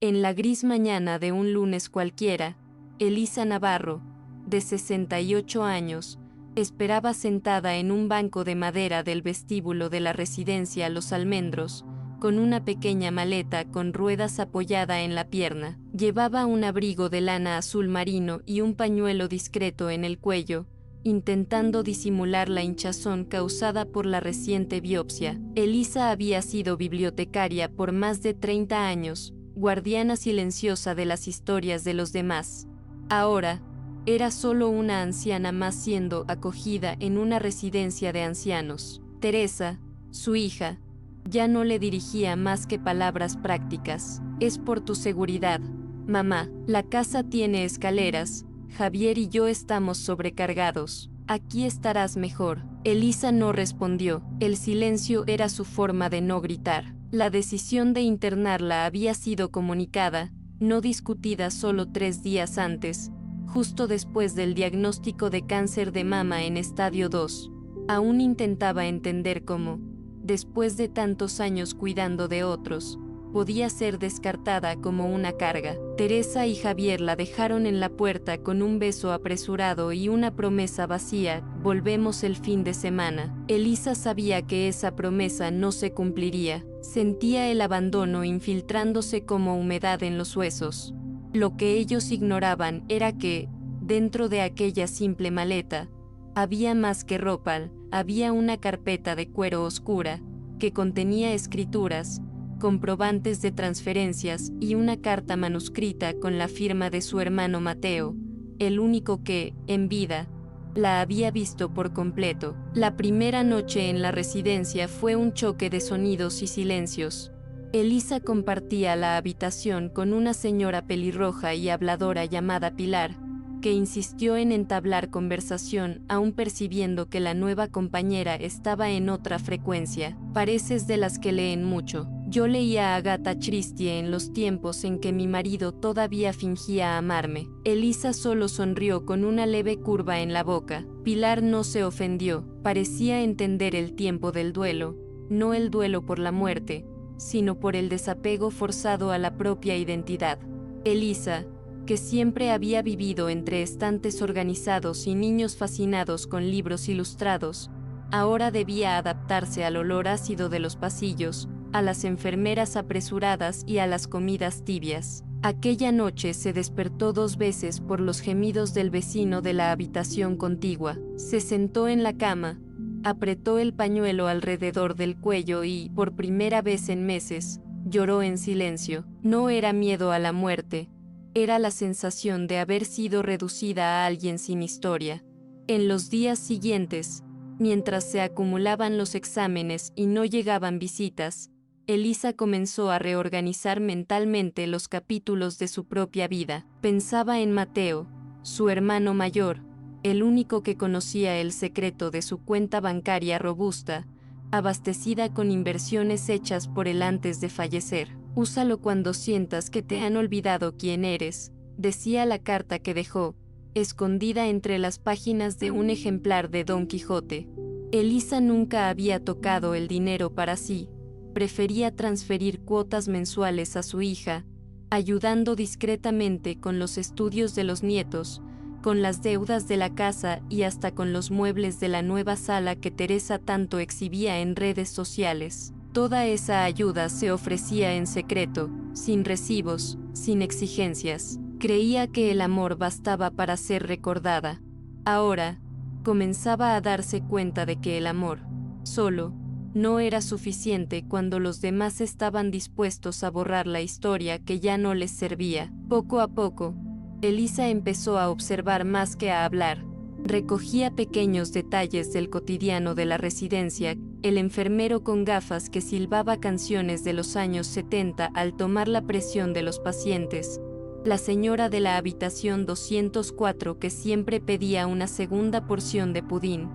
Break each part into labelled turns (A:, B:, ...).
A: En la gris mañana de un lunes cualquiera, Elisa Navarro, de 68 años, esperaba sentada en un banco de madera del vestíbulo de la residencia Los Almendros, con una pequeña maleta con ruedas apoyada en la pierna. Llevaba un abrigo de lana azul marino y un pañuelo discreto en el cuello, intentando disimular la hinchazón causada por la reciente biopsia. Elisa había sido bibliotecaria por más de 30 años, guardiana silenciosa de las historias de los demás. Ahora, era solo una anciana más siendo acogida en una residencia de ancianos. Teresa, su hija, ya no le dirigía más que palabras prácticas. Es por tu seguridad, mamá. La casa tiene escaleras. Javier y yo estamos sobrecargados. Aquí estarás mejor. Elisa no respondió. El silencio era su forma de no gritar. La decisión de internarla había sido comunicada, no discutida solo 3 días antes, justo después del diagnóstico de cáncer de mama en estadio 2. Aún intentaba entender cómo, después de tantos años cuidando de otros, podía ser descartada como una carga. Teresa y Javier la dejaron en la puerta con un beso apresurado y una promesa vacía: volvemos el fin de semana. Elisa sabía que esa promesa no se cumpliría. Sentía el abandono infiltrándose como humedad en los huesos. Lo que ellos ignoraban era que, dentro de aquella simple maleta, había más que ropa. Había una carpeta de cuero oscura, que contenía escrituras, comprobantes de transferencias y una carta manuscrita con la firma de su hermano Mateo, el único que, en vida, la había visto por completo. La primera noche en la residencia fue un choque de sonidos y silencios. Elisa compartía la habitación con una señora pelirroja y habladora llamada Pilar, que insistió en entablar conversación aún percibiendo que la nueva compañera estaba en otra frecuencia. Pareces de las que leen mucho. Yo leía a Agatha Christie en los tiempos en que mi marido todavía fingía amarme. Elisa solo sonrió con una leve curva en la boca. Pilar no se ofendió, parecía entender el tiempo del duelo, no el duelo por la muerte, sino por el desapego forzado a la propia identidad. Elisa, que siempre había vivido entre estantes organizados y niños fascinados con libros ilustrados, ahora debía adaptarse al olor ácido de los pasillos, a las enfermeras apresuradas y a las comidas tibias. Aquella noche se despertó 2 veces por los gemidos del vecino de la habitación contigua. Se sentó en la cama, apretó el pañuelo alrededor del cuello y, por primera vez en meses, lloró en silencio. No era miedo a la muerte, era la sensación de haber sido reducida a alguien sin historia. En los días siguientes, mientras se acumulaban los exámenes y no llegaban visitas, Elisa comenzó a reorganizar mentalmente los capítulos de su propia vida. Pensaba en Mateo, su hermano mayor, el único que conocía el secreto de su cuenta bancaria robusta, abastecida con inversiones hechas por él antes de fallecer. Úsalo cuando sientas que te han olvidado quién eres, decía la carta que dejó, escondida entre las páginas de un ejemplar de Don Quijote. Elisa nunca había tocado el dinero para sí, prefería transferir cuotas mensuales a su hija, ayudando discretamente con los estudios de los nietos, con las deudas de la casa y hasta con los muebles de la nueva sala que Teresa tanto exhibía en redes sociales. Toda esa ayuda se ofrecía en secreto, sin recibos, sin exigencias. Creía que el amor bastaba para ser recordada. Ahora, comenzaba a darse cuenta de que el amor, solo, no era suficiente cuando los demás estaban dispuestos a borrar la historia que ya no les servía. Poco a poco, Elisa empezó a observar más que a hablar. Recogía pequeños detalles del cotidiano de la residencia, el enfermero con gafas que silbaba canciones de los años 70 al tomar la presión de los pacientes, la señora de la habitación 204 que siempre pedía una segunda porción de pudín,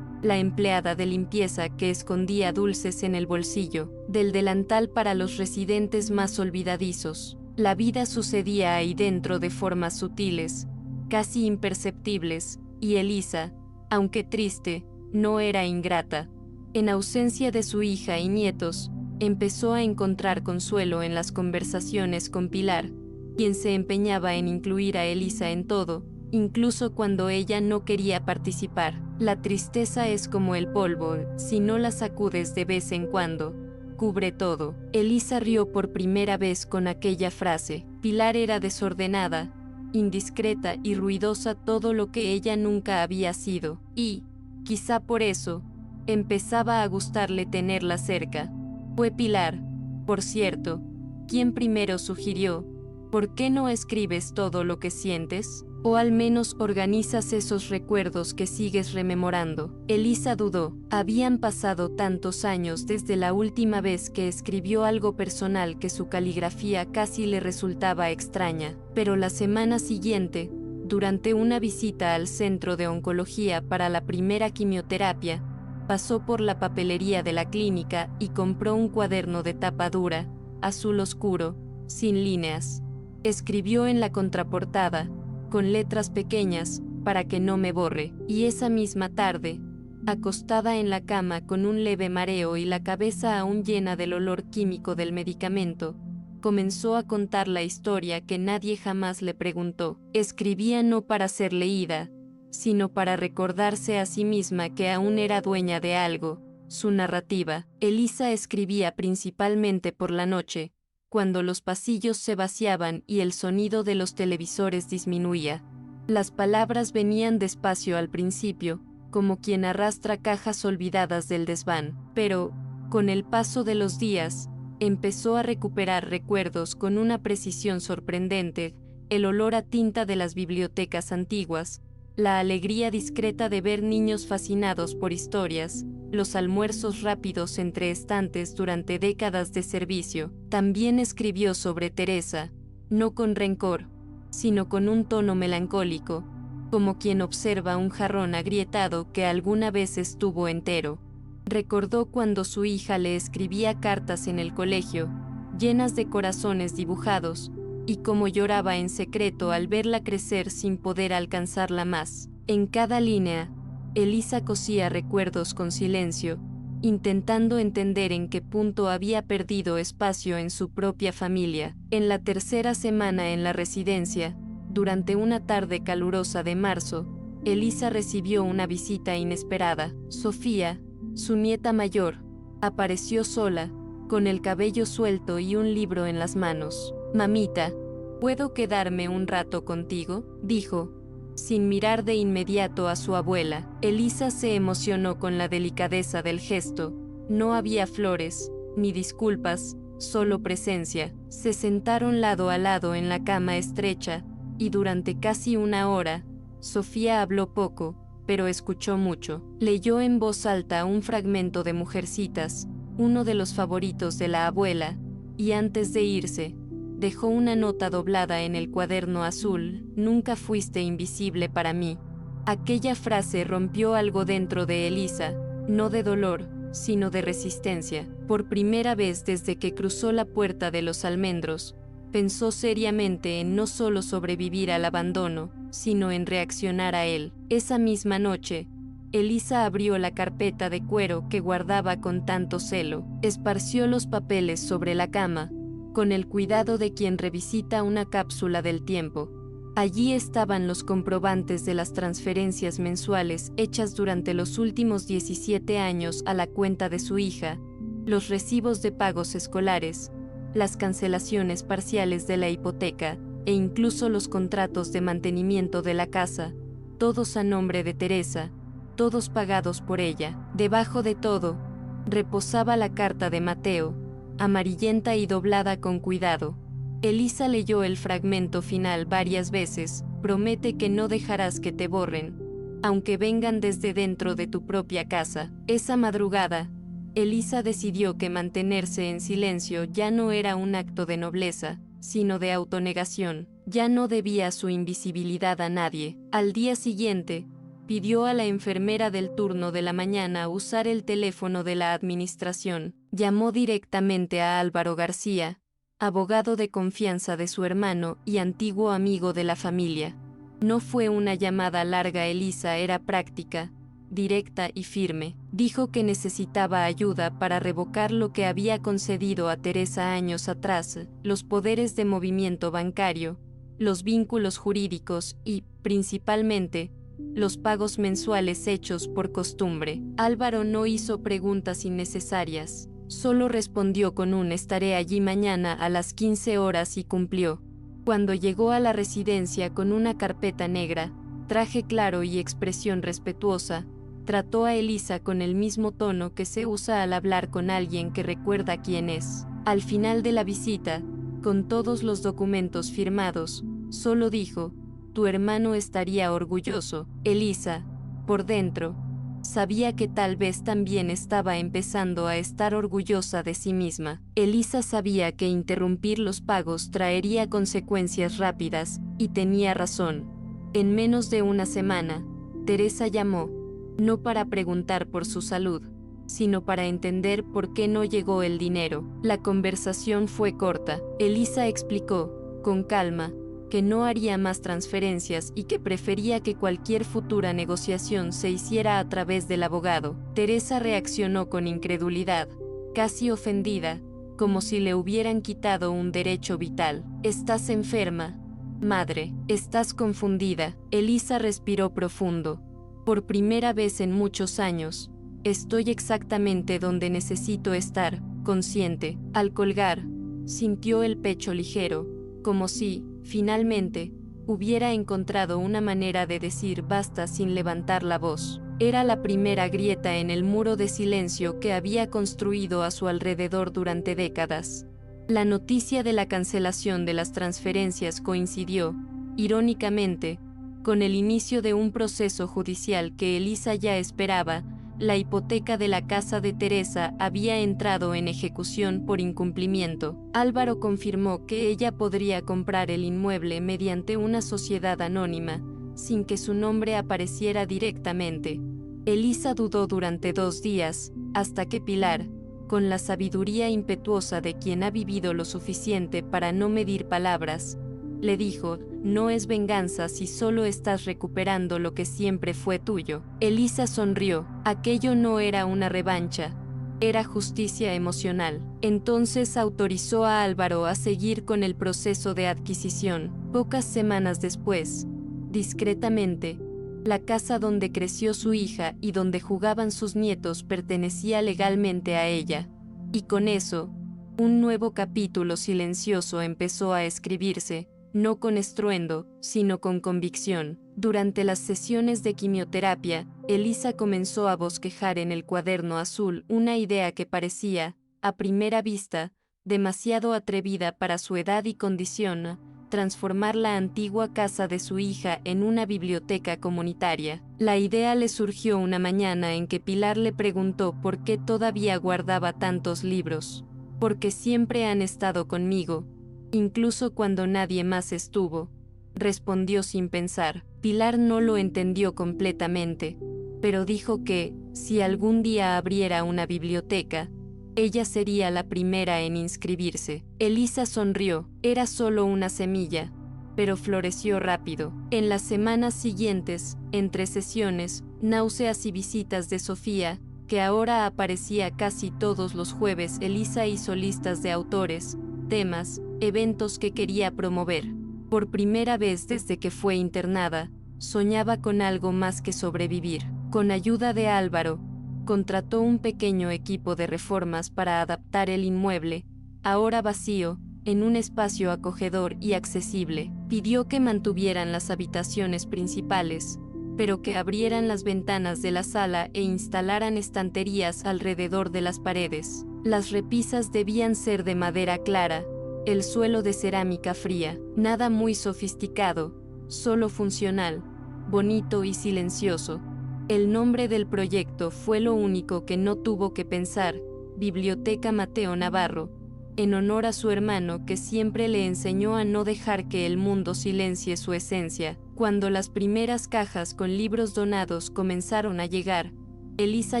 A: la empleada de limpieza que escondía dulces en el bolsillo del delantal para los residentes más olvidadizos. La vida sucedía ahí dentro de formas sutiles, casi imperceptibles, y Elisa, aunque triste, no era ingrata. En ausencia de su hija y nietos, Empezó a encontrar consuelo en las conversaciones con Pilar, quien se empeñaba en incluir a Elisa en todo, incluso cuando ella no quería participar. La tristeza es como el polvo, si no la sacudes de vez en cuando, cubre todo. Elisa rió por primera vez con aquella frase. Pilar era desordenada, indiscreta y ruidosa, todo lo que ella nunca había sido, y, quizá por eso, empezaba a gustarle tenerla cerca. Fue Pilar, por cierto, quien primero sugirió: ¿por qué no escribes todo lo que sientes? O al menos organizas esos recuerdos que sigues rememorando. Elisa dudó. Habían pasado tantos años desde la última vez que escribió algo personal que su caligrafía casi le resultaba extraña. Pero la semana siguiente, durante una visita al centro de oncología para la primera quimioterapia, pasó por la papelería de la clínica y compró un cuaderno de tapa dura, azul oscuro, sin líneas. Escribió en la contraportada, con letras pequeñas, para que no me borre, y esa misma tarde, acostada en la cama con un leve mareo y la cabeza aún llena del olor químico del medicamento, comenzó a contar la historia que nadie jamás le preguntó. Escribía no para ser leída, sino para recordarse a sí misma que aún era dueña de algo, su narrativa. Elisa escribía principalmente por la noche, cuando los pasillos se vaciaban y el sonido de los televisores disminuía. Las palabras venían despacio al principio, como quien arrastra cajas olvidadas del desván, pero, con el paso de los días, empezó a recuperar recuerdos con una precisión sorprendente: el olor a tinta de las bibliotecas antiguas, la alegría discreta de ver niños fascinados por historias, los almuerzos rápidos entre estantes durante décadas de servicio. También escribió sobre Teresa, no con rencor, sino con un tono melancólico, como quien observa un jarrón agrietado que alguna vez estuvo entero. Recordó cuando su hija le escribía cartas en el colegio, llenas de corazones dibujados, y cómo lloraba en secreto al verla crecer sin poder alcanzarla más. En cada línea, Elisa cosía recuerdos con silencio, intentando entender en qué punto había perdido espacio en su propia familia. En la tercera semana en la residencia, durante una tarde calurosa de marzo, Elisa recibió una visita inesperada. Sofía, su nieta mayor, apareció sola, con el cabello suelto y un libro en las manos. «Mamita, ¿puedo quedarme un rato contigo?», dijo, sin mirar de inmediato a su abuela. Elisa se emocionó con la delicadeza del gesto. No había flores, ni disculpas, solo presencia. Se sentaron lado a lado en la cama estrecha, y durante casi una hora, Sofía habló poco, pero escuchó mucho. Leyó en voz alta un fragmento de Mujercitas, uno de los favoritos de la abuela, y antes de irse, dejó una nota doblada en el cuaderno azul: «Nunca fuiste invisible para mí». Aquella frase rompió algo dentro de Elisa, no de dolor, sino de resistencia. Por primera vez desde que cruzó la puerta de los almendros, pensó seriamente en no solo sobrevivir al abandono, sino en reaccionar a él. Esa misma noche, Elisa abrió la carpeta de cuero que guardaba con tanto celo, esparció los papeles sobre la cama, con el cuidado de quien revisita una cápsula del tiempo. Allí estaban los comprobantes de las transferencias mensuales hechas durante los últimos 17 años a la cuenta de su hija, los recibos de pagos escolares, las cancelaciones parciales de la hipoteca, e incluso los contratos de mantenimiento de la casa, todos a nombre de Teresa, todos pagados por ella. Debajo de todo, reposaba la carta de Mateo, amarillenta y doblada con cuidado. Elisa leyó el fragmento final varias veces: «Promete que no dejarás que te borren, aunque vengan desde dentro de tu propia casa». Esa madrugada, Elisa decidió que mantenerse en silencio ya no era un acto de nobleza, sino de autonegación. Ya no debía su invisibilidad a nadie. Al día siguiente, pidió a la enfermera del turno de la mañana usar el teléfono de la administración. Llamó directamente a Álvaro García, abogado de confianza de su hermano y antiguo amigo de la familia. No fue una llamada larga. Elisa era práctica, directa y firme. Dijo que necesitaba ayuda para revocar lo que había concedido a Teresa años atrás, los poderes de movimiento bancario, los vínculos jurídicos y, principalmente, los pagos mensuales hechos por costumbre. Álvaro no hizo preguntas innecesarias, solo respondió con un estaré allí mañana a las 15 horas y cumplió. Cuando llegó a la residencia con una carpeta negra, traje claro y expresión respetuosa, trató a Elisa con el mismo tono que se usa al hablar con alguien que recuerda quién es. Al final de la visita, con todos los documentos firmados, solo dijo: tu hermano estaría orgulloso. Elisa, por dentro, sabía que tal vez también estaba empezando a estar orgullosa de sí misma. Elisa sabía que interrumpir los pagos traería consecuencias rápidas, y tenía razón. En menos de una semana, Teresa llamó, no para preguntar por su salud, sino para entender por qué no llegó el dinero. La conversación fue corta. Elisa explicó, con calma, que no haría más transferencias y que prefería que cualquier futura negociación se hiciera a través del abogado. Teresa reaccionó con incredulidad, casi ofendida, como si le hubieran quitado un derecho vital. Estás enferma, madre, estás confundida. Elisa respiró profundo. Por primera vez en muchos años, estoy exactamente donde necesito estar, consciente. Al colgar, sintió el pecho ligero, como si, finalmente, hubiera encontrado una manera de decir basta sin levantar la voz. Era la primera grieta en el muro de silencio que había construido a su alrededor durante décadas. La noticia de la cancelación de las transferencias coincidió, irónicamente, con el inicio de un proceso judicial que Elisa ya esperaba. La hipoteca de la casa de Teresa había entrado en ejecución por incumplimiento. Álvaro confirmó que ella podría comprar el inmueble mediante una sociedad anónima, sin que su nombre apareciera directamente. Elisa dudó durante 2 días, hasta que Pilar, con la sabiduría impetuosa de quien ha vivido lo suficiente para no medir palabras, le dijo: no es venganza si solo estás recuperando lo que siempre fue tuyo. Elisa sonrió. Aquello no era una revancha, era justicia emocional. Entonces autorizó a Álvaro a seguir con el proceso de adquisición. Pocas semanas después, discretamente, la casa donde creció su hija y donde jugaban sus nietos pertenecía legalmente a ella. Y con eso, un nuevo capítulo silencioso empezó a escribirse, no con estruendo, sino con convicción. Durante las sesiones de quimioterapia, Elisa comenzó a bosquejar en el cuaderno azul una idea que parecía, a primera vista, demasiado atrevida para su edad y condición: transformar la antigua casa de su hija en una biblioteca comunitaria. La idea le surgió una mañana en que Pilar le preguntó por qué todavía guardaba tantos libros. Porque siempre han estado conmigo, incluso cuando nadie más estuvo, respondió sin pensar. Pilar no lo entendió completamente, pero dijo que, si algún día abriera una biblioteca, ella sería la primera en inscribirse. Elisa sonrió. Era solo una semilla, pero floreció rápido. En las semanas siguientes, entre sesiones, náuseas y visitas de Sofía, que ahora aparecía casi todos los jueves, Elisa hizo listas de autores, temas, eventos que quería promover. Por primera vez desde que fue internada, soñaba con algo más que sobrevivir. Con ayuda de Álvaro, contrató un pequeño equipo de reformas para adaptar el inmueble, ahora vacío, en un espacio acogedor y accesible. Pidió que mantuvieran las habitaciones principales, pero que abrieran las ventanas de la sala e instalaran estanterías alrededor de las paredes. Las repisas debían ser de madera clara, el suelo de cerámica fría. Nada muy sofisticado, solo funcional, bonito y silencioso. El nombre del proyecto fue lo único que no tuvo que pensar: Biblioteca Mateo Navarro, en honor a su hermano que siempre le enseñó a no dejar que el mundo silencie su esencia. Cuando las primeras cajas con libros donados comenzaron a llegar, Elisa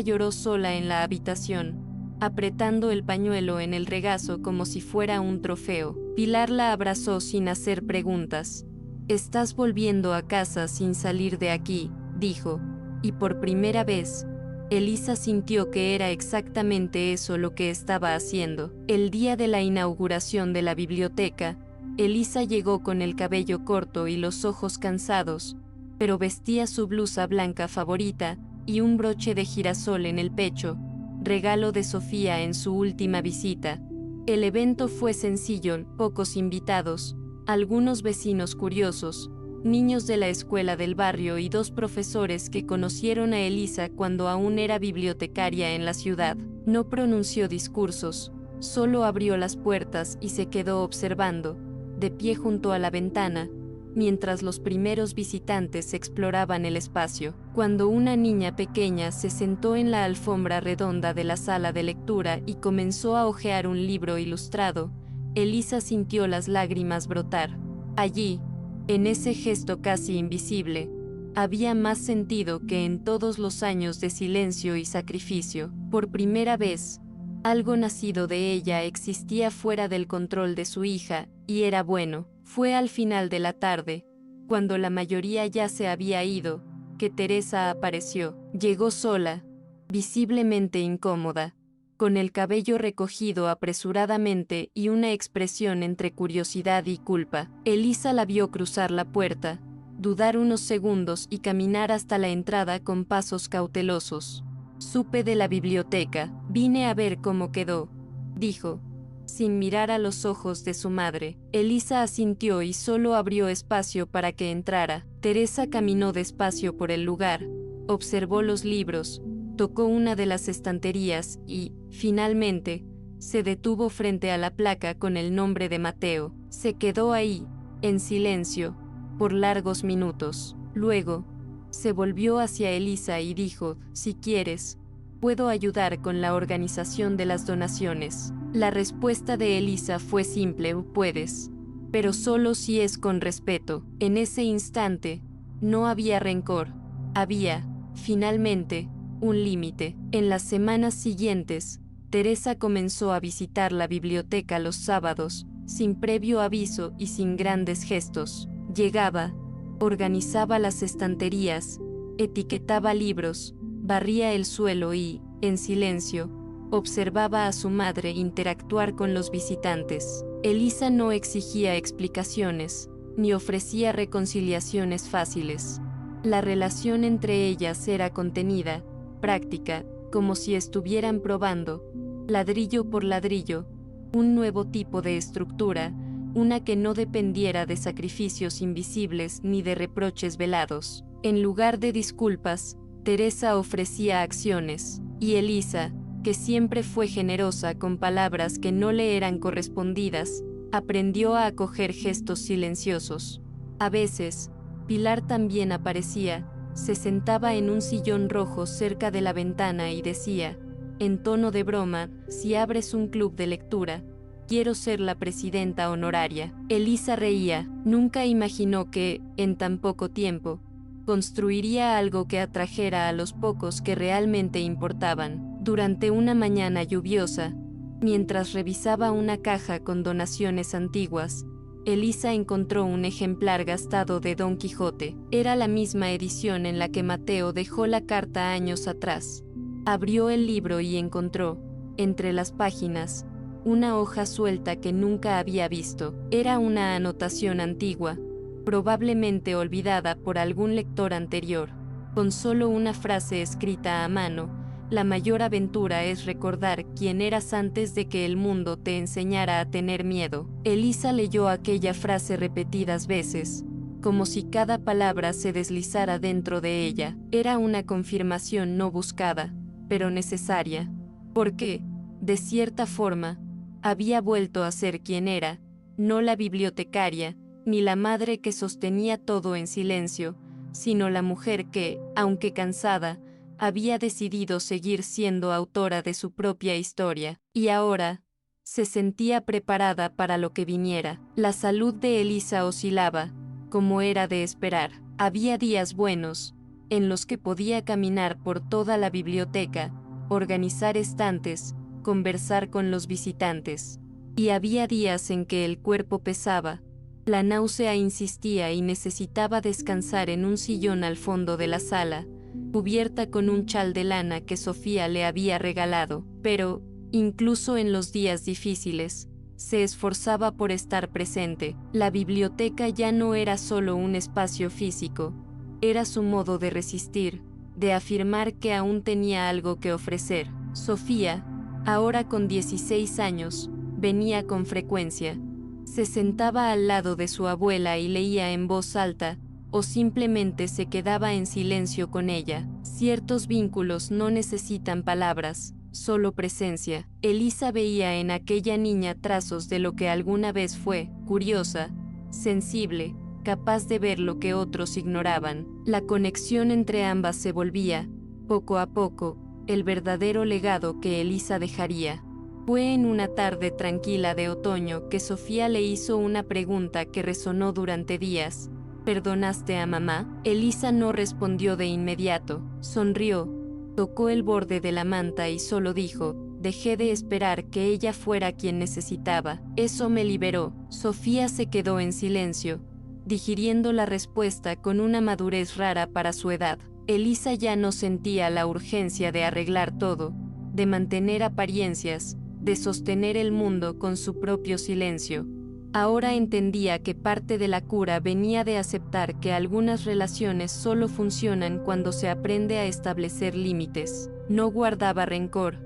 A: lloró sola en la habitación, apretando el pañuelo en el regazo como si fuera un trofeo. Pilar la abrazó sin hacer preguntas. «Estás volviendo a casa sin salir de aquí», dijo, y por primera vez, Elisa sintió que era exactamente eso lo que estaba haciendo. El día de la inauguración de la biblioteca, Elisa llegó con el cabello corto y los ojos cansados, pero vestía su blusa blanca favorita y un broche de girasol en el pecho, regalo de Sofía en su última visita. El evento fue sencillo, pocos invitados, algunos vecinos curiosos, niños de la escuela del barrio y 2 profesores que conocieron a Elisa cuando aún era bibliotecaria en la ciudad. No pronunció discursos, solo abrió las puertas y se quedó observando, de pie junto a la ventana, mientras los primeros visitantes exploraban el espacio. Cuando una niña pequeña se sentó en la alfombra redonda de la sala de lectura y comenzó a hojear un libro ilustrado, Elisa sintió las lágrimas brotar. Allí, en ese gesto casi invisible, había más sentido que en todos los años de silencio y sacrificio. Por primera vez, algo nacido de ella existía fuera del control de su hija, y era bueno. Fue al final de la tarde, cuando la mayoría ya se había ido, que Teresa apareció. Llegó sola, visiblemente incómoda, con el cabello recogido apresuradamente y una expresión entre curiosidad y culpa. Elisa la vio cruzar la puerta, dudar unos segundos y caminar hasta la entrada con pasos cautelosos. Supe de la biblioteca, vine a ver cómo quedó, dijo, sin mirar a los ojos de su madre. Elisa asintió y solo abrió espacio para que entrara. Teresa caminó despacio por el lugar, observó los libros, tocó una de las estanterías y, finalmente, se detuvo frente a la placa con el nombre de Mateo. Se quedó ahí, en silencio, por largos minutos. Luego, se volvió hacia Elisa y dijo, si quieres, puedo ayudar con la organización de las donaciones. La respuesta de Elisa fue simple, puedes, pero solo si es con respeto. En ese instante, no había rencor, había, finalmente, un límite. En las semanas siguientes, Teresa comenzó a visitar la biblioteca los sábados, sin previo aviso y sin grandes gestos. Llegaba, organizaba las estanterías, etiquetaba libros, barría el suelo y, en silencio, observaba a su madre interactuar con los visitantes. Elisa no exigía explicaciones, ni ofrecía reconciliaciones fáciles. La relación entre ellas era contenida, práctica, como si estuvieran probando, ladrillo por ladrillo, un nuevo tipo de estructura, una que no dependiera de sacrificios invisibles ni de reproches velados. En lugar de disculpas, Teresa ofrecía acciones, y Elisa, que siempre fue generosa con palabras que no le eran correspondidas, aprendió a acoger gestos silenciosos. A veces, Pilar también aparecía, se sentaba en un sillón rojo cerca de la ventana y decía, en tono de broma, si abres un club de lectura, quiero ser la presidenta honoraria. Elisa reía, nunca imaginó que, en tan poco tiempo, construiría algo que atrajera a los pocos que realmente importaban. Durante una mañana lluviosa, mientras revisaba una caja con donaciones antiguas, Elisa encontró un ejemplar gastado de Don Quijote. Era la misma edición en la que Mateo dejó la carta años atrás. Abrió el libro y encontró, entre las páginas, una hoja suelta que nunca había visto. Era una anotación antigua, probablemente olvidada por algún lector anterior. Con solo una frase escrita a mano, la mayor aventura es recordar quién eras antes de que el mundo te enseñara a tener miedo. Elisa leyó aquella frase repetidas veces, como si cada palabra se deslizara dentro de ella. Era una confirmación no buscada, pero necesaria, porque, de cierta forma, había vuelto a ser quien era, no la bibliotecaria, ni la madre que sostenía todo en silencio, sino la mujer que, aunque cansada, había decidido seguir siendo autora de su propia historia, y ahora se sentía preparada para lo que viniera. La salud de Elisa oscilaba, como era de esperar. Había días buenos, en los que podía caminar por toda la biblioteca, organizar estantes, conversar con los visitantes. Y había días en que el cuerpo pesaba, la náusea insistía y necesitaba descansar en un sillón al fondo de la sala, cubierta con un chal de lana que Sofía le había regalado, pero, incluso en los días difíciles, se esforzaba por estar presente. La biblioteca ya no era solo un espacio físico, era su modo de resistir, de afirmar que aún tenía algo que ofrecer. Sofía, ahora con 16 años, venía con frecuencia. Se sentaba al lado de su abuela y leía en voz alta, o simplemente se quedaba en silencio con ella. Ciertos vínculos no necesitan palabras, solo presencia. Elisa veía en aquella niña trazos de lo que alguna vez fue, curiosa, sensible, capaz de ver lo que otros ignoraban. La conexión entre ambas se volvía, poco a poco, el verdadero legado que Elisa dejaría. Fue en una tarde tranquila de otoño que Sofía le hizo una pregunta que resonó durante días. ¿Perdonaste a mamá? Elisa no respondió de inmediato, sonrió, tocó el borde de la manta y solo dijo, dejé de esperar que ella fuera quien necesitaba. Eso me liberó. Sofía se quedó en silencio, digiriendo la respuesta con una madurez rara para su edad. Elisa ya no sentía la urgencia de arreglar todo, de mantener apariencias, de sostener el mundo con su propio silencio. Ahora entendía que parte de la cura venía de aceptar que algunas relaciones solo funcionan cuando se aprende a establecer límites. No guardaba rencor,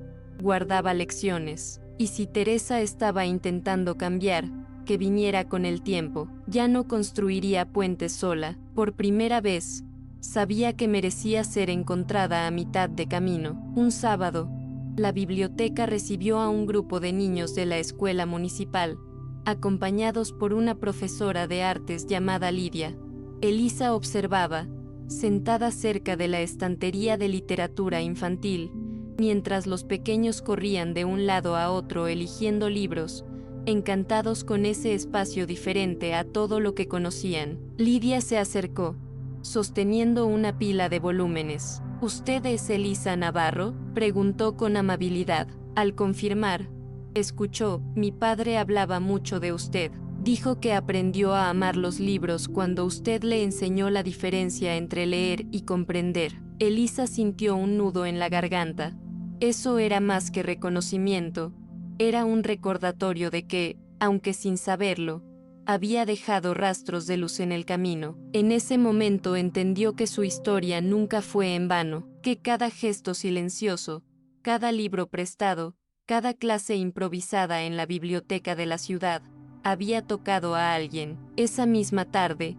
A: guardaba lecciones. Y si Teresa estaba intentando cambiar, que viniera con el tiempo. Ya no construiría puentes sola. Por primera vez, sabía que merecía ser encontrada a mitad de camino. Un sábado, la biblioteca recibió a un grupo de niños de la escuela municipal, acompañados por una profesora de artes llamada Lidia. Elisa observaba, sentada cerca de la estantería de literatura infantil, mientras los pequeños corrían de un lado a otro eligiendo libros, encantados con ese espacio diferente a todo lo que conocían. Lidia se acercó, sosteniendo una pila de volúmenes. ¿Usted es Elisa Navarro?, preguntó con amabilidad. Al confirmar, escuchó, mi padre hablaba mucho de usted. Dijo que aprendió a amar los libros cuando usted le enseñó la diferencia entre leer y comprender. Elisa sintió un nudo en la garganta. Eso era más que reconocimiento, era un recordatorio de que, aunque sin saberlo, había dejado rastros de luz en el camino. En ese momento entendió que su historia nunca fue en vano, que cada gesto silencioso, cada libro prestado, cada clase improvisada en la biblioteca de la ciudad, había tocado a alguien. Esa misma tarde,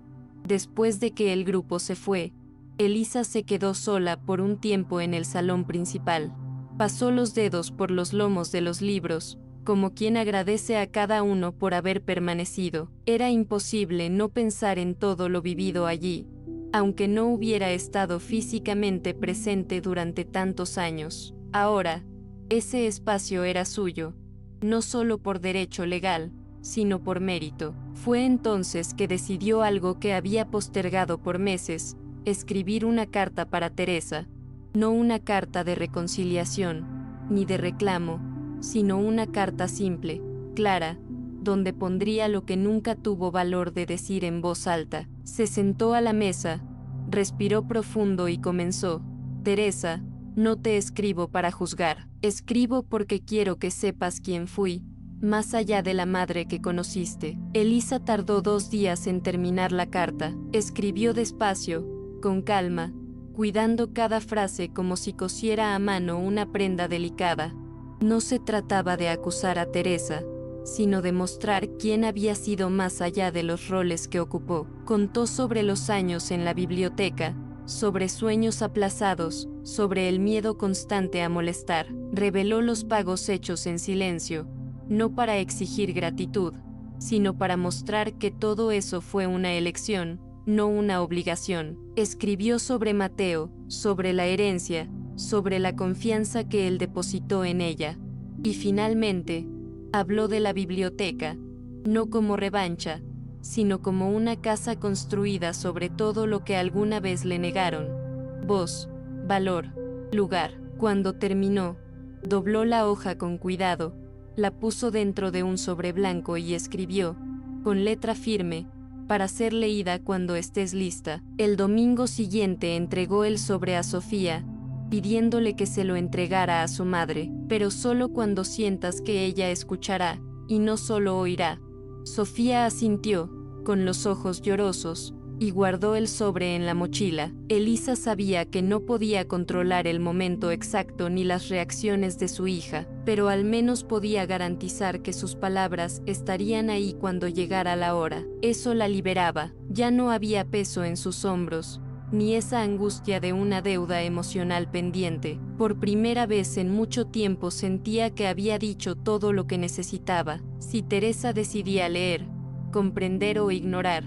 A: después de que el grupo se fue, Elisa se quedó sola por un tiempo en el salón principal. Pasó los dedos por los lomos de los libros, como quien agradece a cada uno por haber permanecido. Era imposible no pensar en todo lo vivido allí, aunque no hubiera estado físicamente presente durante tantos años. Ahora, ese espacio era suyo, no solo por derecho legal, sino por mérito. Fue entonces que decidió algo que había postergado por meses, escribir una carta para Teresa, no una carta de reconciliación, ni de reclamo, sino una carta simple, clara, donde pondría lo que nunca tuvo valor de decir en voz alta. Se sentó a la mesa, respiró profundo y comenzó, Teresa, no te escribo para juzgar, escribo porque quiero que sepas quién fui, más allá de la madre que conociste. Elisa tardó 2 días en terminar la carta, escribió despacio, con calma, cuidando cada frase como si cosiera a mano una prenda delicada. No se trataba de acusar a Teresa, sino de mostrar quién había sido más allá de los roles que ocupó. Contó sobre los años en la biblioteca, sobre sueños aplazados, sobre el miedo constante a molestar. Reveló los pagos hechos en silencio, no para exigir gratitud, sino para mostrar que todo eso fue una elección, no una obligación. Escribió sobre Mateo, sobre la herencia, sobre la confianza que él depositó en ella. Y finalmente, habló de la biblioteca, no como revancha, sino como una casa construida sobre todo lo que alguna vez le negaron: voz, valor, lugar. Cuando terminó, dobló la hoja con cuidado, la puso dentro de un sobre blanco y escribió, con letra firme, para ser leída cuando estés lista. El domingo siguiente entregó el sobre a Sofía, pidiéndole que se lo entregara a su madre, pero solo cuando sientas que ella escuchará, y no solo oirá. Sofía asintió, con los ojos llorosos, y guardó el sobre en la mochila. Elisa sabía que no podía controlar el momento exacto ni las reacciones de su hija, pero al menos podía garantizar que sus palabras estarían ahí cuando llegara la hora. Eso la liberaba. Ya no había peso en sus hombros, ni esa angustia de una deuda emocional pendiente. Por primera vez en mucho tiempo sentía que había dicho todo lo que necesitaba. Si Teresa decidía leer, comprender o ignorar,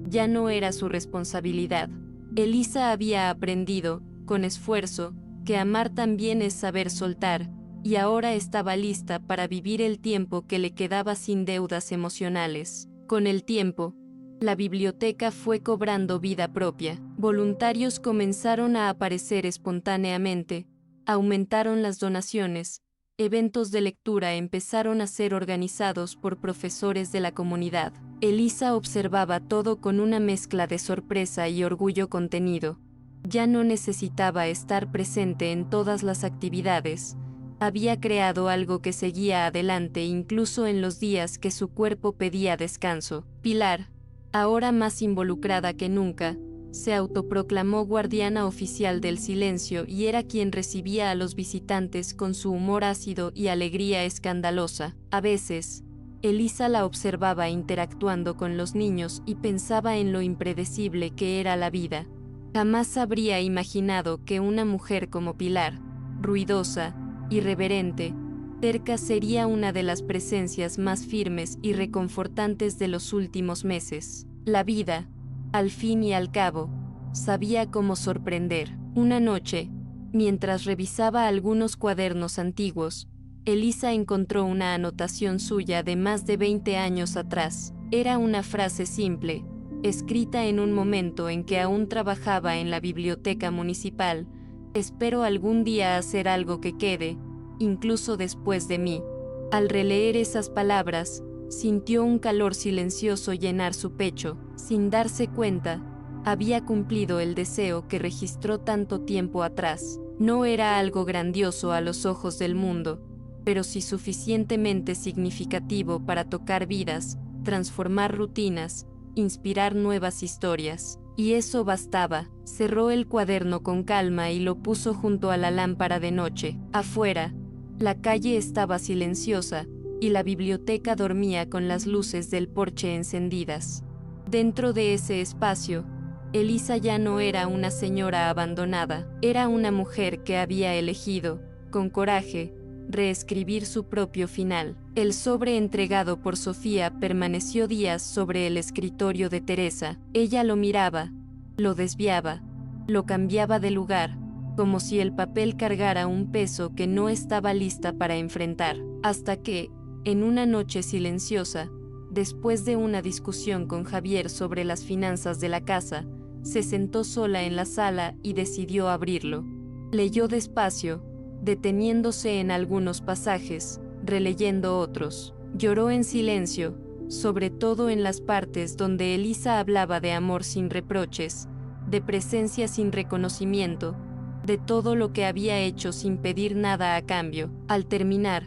A: ya no era su responsabilidad. Elisa había aprendido, con esfuerzo, que amar también es saber soltar, y ahora estaba lista para vivir el tiempo que le quedaba sin deudas emocionales. Con el tiempo, la biblioteca fue cobrando vida propia. Voluntarios comenzaron a aparecer espontáneamente, aumentaron las donaciones, eventos de lectura empezaron a ser organizados por profesores de la comunidad. Elisa observaba todo con una mezcla de sorpresa y orgullo contenido. Ya no necesitaba estar presente en todas las actividades. Había creado algo que seguía adelante incluso en los días que su cuerpo pedía descanso. Pilar, ahora más involucrada que nunca, se autoproclamó guardiana oficial del silencio y era quien recibía a los visitantes con su humor ácido y alegría escandalosa. A veces, Elisa la observaba interactuando con los niños y pensaba en lo impredecible que era la vida. Jamás habría imaginado que una mujer como Pilar, ruidosa, irreverente, terca, sería una de las presencias más firmes y reconfortantes de los últimos meses. La vida, al fin y al cabo, sabía cómo sorprender. Una noche, mientras revisaba algunos cuadernos antiguos, Elisa encontró una anotación suya de más de 20 años atrás. Era una frase simple, escrita en un momento en que aún trabajaba en la biblioteca municipal: espero algún día hacer algo que quede, incluso después de mí. Al releer esas palabras, sintió un calor silencioso llenar su pecho. Sin darse cuenta, había cumplido el deseo que registró tanto tiempo atrás. No era algo grandioso a los ojos del mundo, pero sí suficientemente significativo para tocar vidas, transformar rutinas, inspirar nuevas historias. Y eso bastaba. Cerró el cuaderno con calma y lo puso junto a la lámpara de noche. Afuera, la calle estaba silenciosa, y la biblioteca dormía con las luces del porche encendidas. Dentro de ese espacio, Elisa ya no era una señora abandonada, era una mujer que había elegido, con coraje, reescribir su propio final. El sobre entregado por Sofía permaneció días sobre el escritorio de Teresa. Ella lo miraba, lo desviaba, lo cambiaba de lugar, como si el papel cargara un peso que no estaba lista para enfrentar, hasta que, en una noche silenciosa, después de una discusión con Javier sobre las finanzas de la casa, se sentó sola en la sala y decidió abrirlo. Leyó despacio, deteniéndose en algunos pasajes, releyendo otros. Lloró en silencio, sobre todo en las partes donde Elisa hablaba de amor sin reproches, de presencia sin reconocimiento, de todo lo que había hecho sin pedir nada a cambio. Al terminar,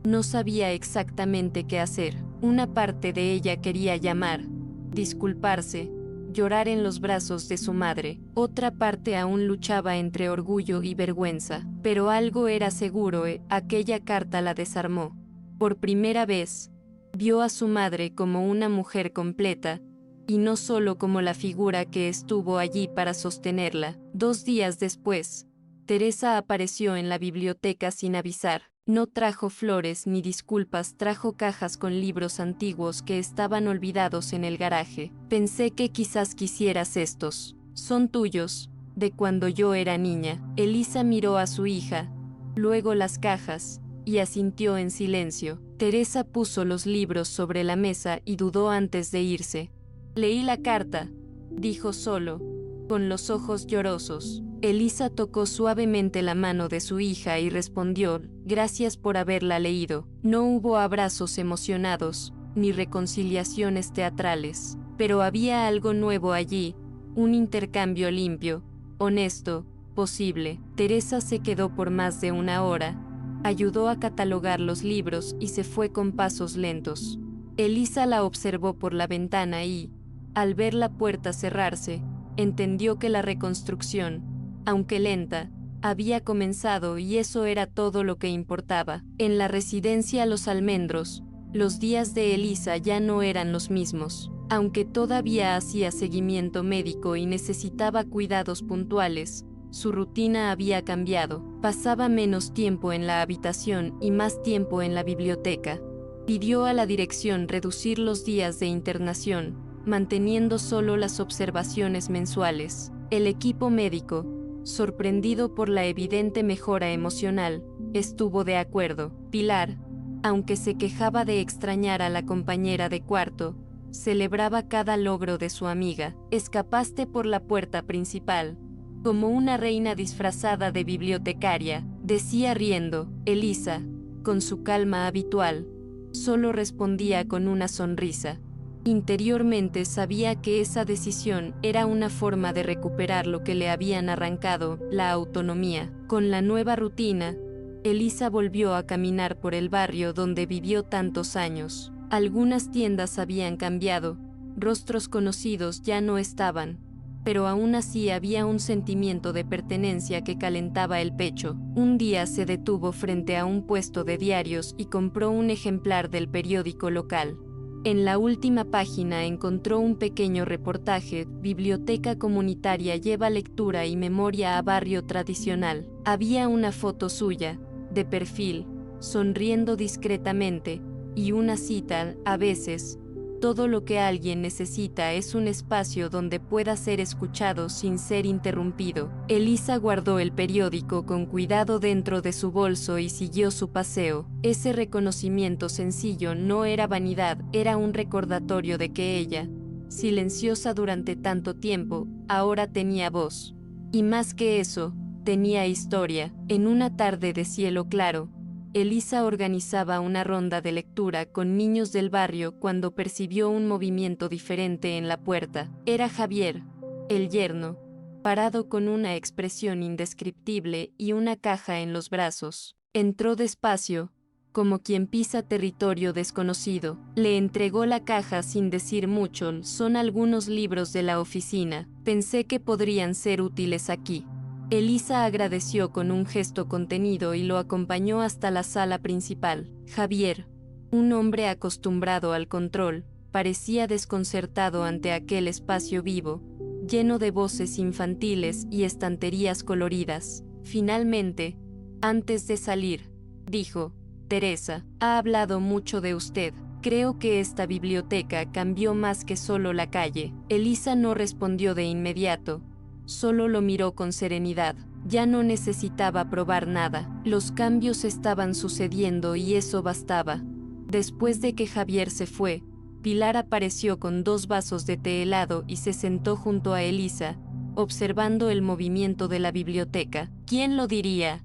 A: no sabía exactamente qué hacer. Una parte de ella quería llamar, disculparse, llorar en los brazos de su madre. Otra parte aún luchaba entre orgullo y vergüenza. Pero algo era seguro: aquella carta la desarmó. Por primera vez, vio a su madre como una mujer completa, y no solo como la figura que estuvo allí para sostenerla. 2 días después, Teresa apareció en la biblioteca sin avisar. No trajo flores ni disculpas, trajo cajas con libros antiguos que estaban olvidados en el garaje. Pensé que quizás quisieras estos. Son tuyos, de cuando yo era niña. Elisa miró a su hija, luego las cajas, y asintió en silencio. Teresa puso los libros sobre la mesa y dudó antes de irse. Leí la carta, dijo solo, con los ojos llorosos. Elisa tocó suavemente la mano de su hija y respondió: gracias por haberla leído. No hubo abrazos emocionados, ni reconciliaciones teatrales. Pero había algo nuevo allí, un intercambio limpio, honesto, posible. Teresa se quedó por más de una hora, ayudó a catalogar los libros y se fue con pasos lentos. Elisa la observó por la ventana y, al ver la puerta cerrarse, entendió que la reconstrucción, aunque lenta, había comenzado y eso era todo lo que importaba. En la residencia Los Almendros, los días de Elisa ya no eran los mismos. Aunque todavía hacía seguimiento médico y necesitaba cuidados puntuales, su rutina había cambiado. Pasaba menos tiempo en la habitación y más tiempo en la biblioteca. Pidió a la dirección reducir los días de internación, manteniendo solo las observaciones mensuales. El equipo médico, sorprendido por la evidente mejora emocional, estuvo de acuerdo. Pilar, aunque se quejaba de extrañar a la compañera de cuarto, celebraba cada logro de su amiga. Escapaste por la puerta principal, como una reina disfrazada de bibliotecaria, decía riendo. Elisa, con su calma habitual, solo respondía con una sonrisa. Interiormente sabía que esa decisión era una forma de recuperar lo que le habían arrancado, la autonomía. Con la nueva rutina, Elisa volvió a caminar por el barrio donde vivió tantos años. Algunas tiendas habían cambiado, rostros conocidos ya no estaban, pero aún así había un sentimiento de pertenencia que calentaba el pecho. Un día se detuvo frente a un puesto de diarios y compró un ejemplar del periódico local. En la última página encontró un pequeño reportaje: Biblioteca Comunitaria lleva lectura y memoria a barrio tradicional. Había una foto suya, de perfil, sonriendo discretamente, y una cita: a veces, todo lo que alguien necesita es un espacio donde pueda ser escuchado sin ser interrumpido. Elisa guardó el periódico con cuidado dentro de su bolso y siguió su paseo. Ese reconocimiento sencillo no era vanidad, era un recordatorio de que ella, silenciosa durante tanto tiempo, ahora tenía voz. Y más que eso, tenía historia. En una tarde de cielo claro, Elisa organizaba una ronda de lectura con niños del barrio cuando percibió un movimiento diferente en la puerta. Era Javier, el yerno, parado con una expresión indescriptible y una caja en los brazos. Entró despacio, como quien pisa territorio desconocido. Le entregó la caja sin decir mucho. Son algunos libros de la oficina. Pensé que podrían ser útiles aquí. Elisa agradeció con un gesto contenido y lo acompañó hasta la sala principal. Javier, un hombre acostumbrado al control, parecía desconcertado ante aquel espacio vivo, lleno de voces infantiles y estanterías coloridas. Finalmente, antes de salir, dijo: Teresa, ha hablado mucho de usted. Creo que esta biblioteca cambió más que solo la calle. Elisa no respondió de inmediato. Solo lo miró con serenidad. Ya no necesitaba probar nada. Los cambios estaban sucediendo y eso bastaba. Después de que Javier se fue, Pilar apareció con 2 vasos de té helado y se sentó junto a Elisa, observando el movimiento de la biblioteca. ¿Quién lo diría?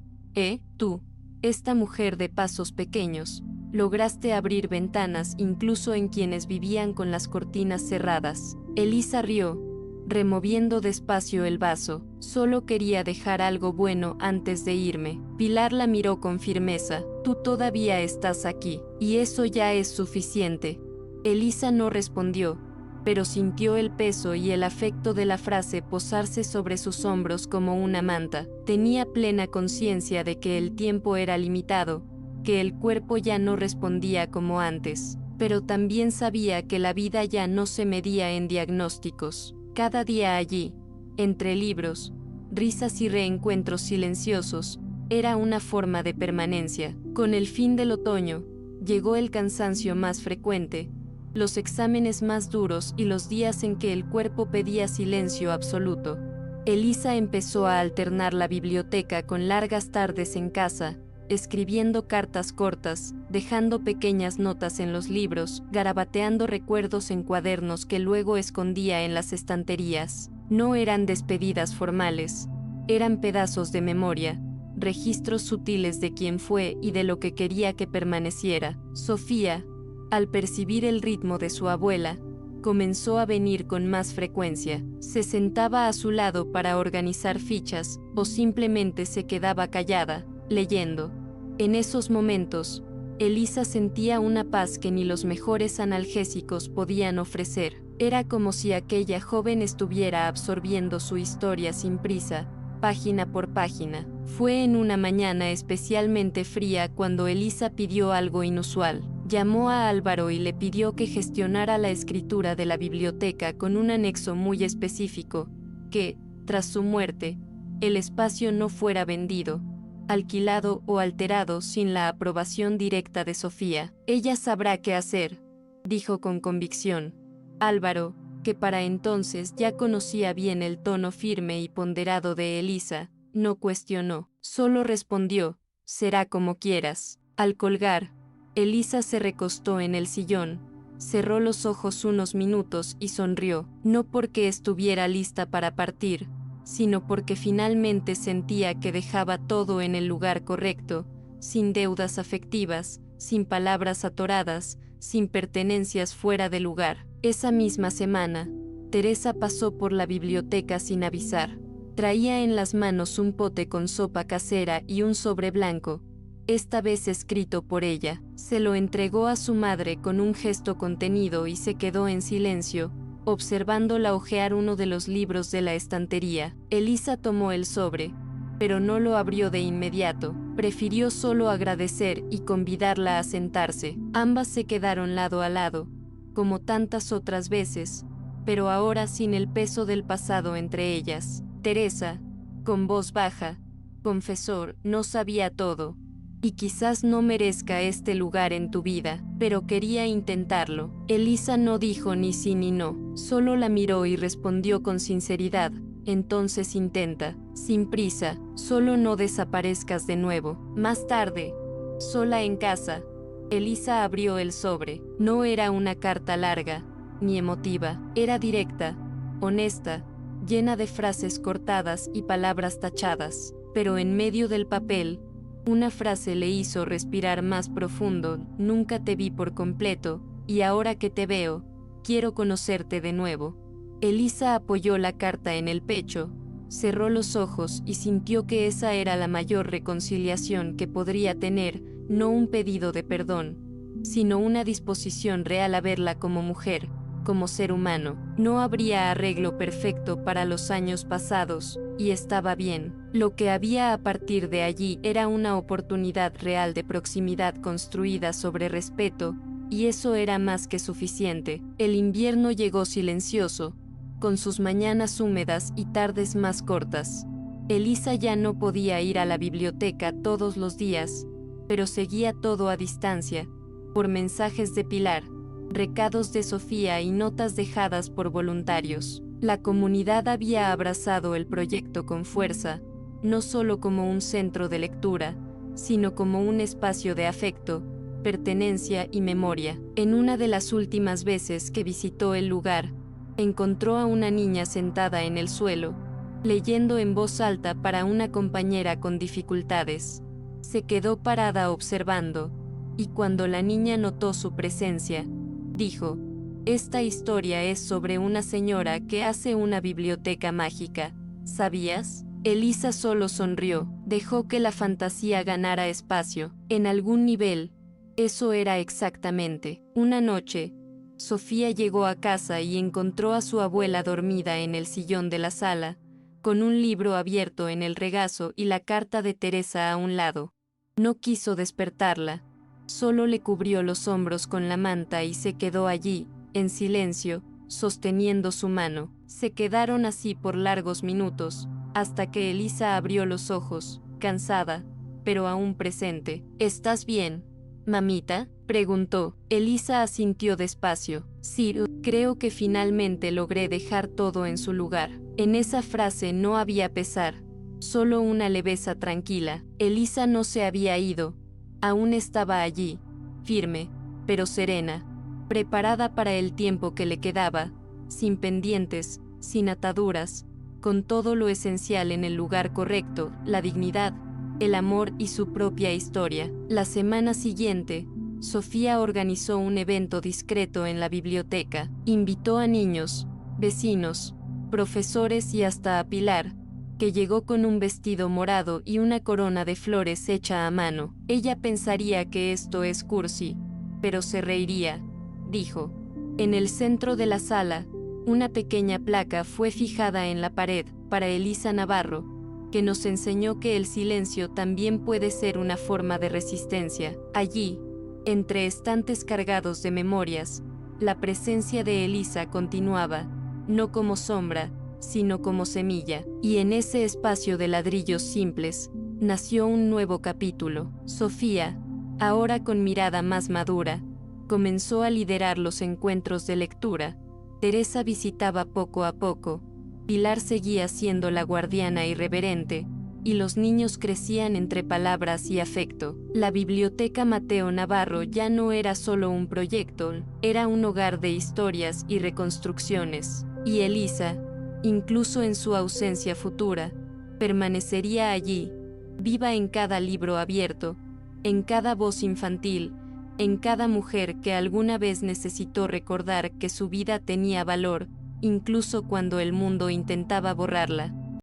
A: Tú, esta mujer de pasos pequeños, lograste abrir ventanas incluso en quienes vivían con las cortinas cerradas. Elisa rió, removiendo despacio el vaso. Solo quería dejar algo bueno antes de irme. Pilar la miró con firmeza. Tú todavía estás aquí, y eso ya es suficiente. Elisa no respondió, pero sintió el peso y el afecto de la frase posarse sobre sus hombros como una manta. Tenía plena conciencia de que el tiempo era limitado, que el cuerpo ya no respondía como antes, pero también sabía que la vida ya no se medía en diagnósticos. Cada día allí, entre libros, risas y reencuentros silenciosos, era una forma de permanencia. Con el fin del otoño, llegó el cansancio más frecuente, los exámenes más duros y los días en que el cuerpo pedía silencio absoluto. Elisa empezó a alternar la biblioteca con largas tardes en casa, escribiendo cartas cortas, dejando pequeñas notas en los libros, garabateando recuerdos en cuadernos que luego escondía en las estanterías. No eran despedidas formales, eran pedazos de memoria, registros sutiles de quién fue y de lo que quería que permaneciera. Sofía, al percibir el ritmo de su abuela, comenzó a venir con más frecuencia. Se sentaba a su lado para organizar fichas, o simplemente se quedaba callada, leyendo. En esos momentos, Elisa sentía una paz que ni los mejores analgésicos podían ofrecer. Era como si aquella joven estuviera absorbiendo su historia sin prisa, página por página. Fue en una mañana especialmente fría cuando Elisa pidió algo inusual. Llamó a Álvaro y le pidió que gestionara la escritura de la biblioteca con un anexo muy específico, que, tras su muerte, el espacio no fuera vendido, alquilado o alterado sin la aprobación directa de Sofía. Ella sabrá qué hacer, dijo con convicción. Álvaro, que para entonces ya conocía bien el tono firme y ponderado de Elisa, no cuestionó, solo respondió, será como quieras. Al colgar, Elisa se recostó en el sillón, cerró los ojos unos minutos y sonrió, no porque estuviera lista para partir, sino porque finalmente sentía que dejaba todo en el lugar correcto, sin deudas afectivas, sin palabras atoradas, sin pertenencias fuera de lugar. Esa misma semana, Teresa pasó por la biblioteca sin avisar. Traía en las manos un pote con sopa casera y un sobre blanco, esta vez escrito por ella. Se lo entregó a su madre con un gesto contenido y se quedó en silencio, observándola hojear uno de los libros de la estantería. Elisa tomó el sobre, pero no lo abrió de inmediato. Prefirió solo agradecer y convidarla a sentarse. Ambas se quedaron lado a lado, como tantas otras veces, pero ahora sin el peso del pasado entre ellas. Teresa, con voz baja, confesó, no sabía todo, y quizás no merezca este lugar en tu vida, pero quería intentarlo. Elisa no dijo ni sí ni no, solo la miró y respondió con sinceridad, entonces intenta, sin prisa, solo no desaparezcas de nuevo. Más tarde, sola en casa, Elisa abrió el sobre. No era una carta larga, ni emotiva, era directa, honesta, llena de frases cortadas y palabras tachadas, pero en medio del papel, una frase le hizo respirar más profundo, nunca te vi por completo, y ahora que te veo, quiero conocerte de nuevo. Elisa apoyó la carta en el pecho, cerró los ojos y sintió que esa era la mayor reconciliación que podría tener, no un pedido de perdón, sino una disposición real a verla como mujer, como ser humano. No habría arreglo perfecto para los años pasados, y estaba bien. Lo que había a partir de allí era una oportunidad real de proximidad construida sobre respeto, y eso era más que suficiente. El invierno llegó silencioso, con sus mañanas húmedas y tardes más cortas. Elisa ya no podía ir a la biblioteca todos los días, pero seguía todo a distancia, por mensajes de Pilar, recados de Sofía y notas dejadas por voluntarios. La comunidad había abrazado el proyecto con fuerza, no solo como un centro de lectura, sino como un espacio de afecto, pertenencia y memoria. En una de las últimas veces que visitó el lugar, encontró a una niña sentada en el suelo, leyendo en voz alta para una compañera con dificultades. Se quedó parada observando, y cuando la niña notó su presencia, dijo, esta historia es sobre una señora que hace una biblioteca mágica, ¿sabías? Elisa solo sonrió, dejó que la fantasía ganara espacio. En algún nivel, eso era exactamente. Una noche, Sofía llegó a casa y encontró a su abuela dormida en el sillón de la sala, con un libro abierto en el regazo y la carta de Teresa a un lado. No quiso despertarla, solo le cubrió los hombros con la manta y se quedó allí, en silencio, sosteniendo su mano. Se quedaron así por largos minutos, hasta que Elisa abrió los ojos, cansada, pero aún presente. ¿Estás bien, mamita?, preguntó. Elisa asintió despacio. Sí, creo que finalmente logré dejar todo en su lugar. En esa frase no había pesar, solo una leveza tranquila. Elisa no se había ido, aún estaba allí, firme, pero serena, preparada para el tiempo que le quedaba, sin pendientes, sin ataduras, con todo lo esencial en el lugar correcto, la dignidad, el amor y su propia historia. La semana siguiente, Sofía organizó un evento discreto en la biblioteca. Invitó a niños, vecinos, profesores y hasta a Pilar, que llegó con un vestido morado y una corona de flores hecha a mano. Ella pensaría que esto es cursi, pero se reiría, dijo. En el centro de la sala, una pequeña placa fue fijada en la pared para Elisa Navarro, que nos enseñó que el silencio también puede ser una forma de resistencia. Allí, entre estantes cargados de memorias, la presencia de Elisa continuaba, no como sombra, sino como semilla, y en ese espacio de ladrillos simples, nació un nuevo capítulo. Sofía, ahora con mirada más madura, comenzó a liderar los encuentros de lectura. Teresa visitaba poco a poco, Pilar seguía siendo la guardiana irreverente, y los niños crecían entre palabras y afecto. La Biblioteca Mateo Navarro ya no era solo un proyecto, era un hogar de historias y reconstrucciones. Y Elisa, incluso en su ausencia futura, permanecería allí, viva en cada libro abierto, en cada voz infantil, en cada mujer que alguna vez necesitó recordar que su vida tenía valor, incluso cuando el mundo intentaba borrarla.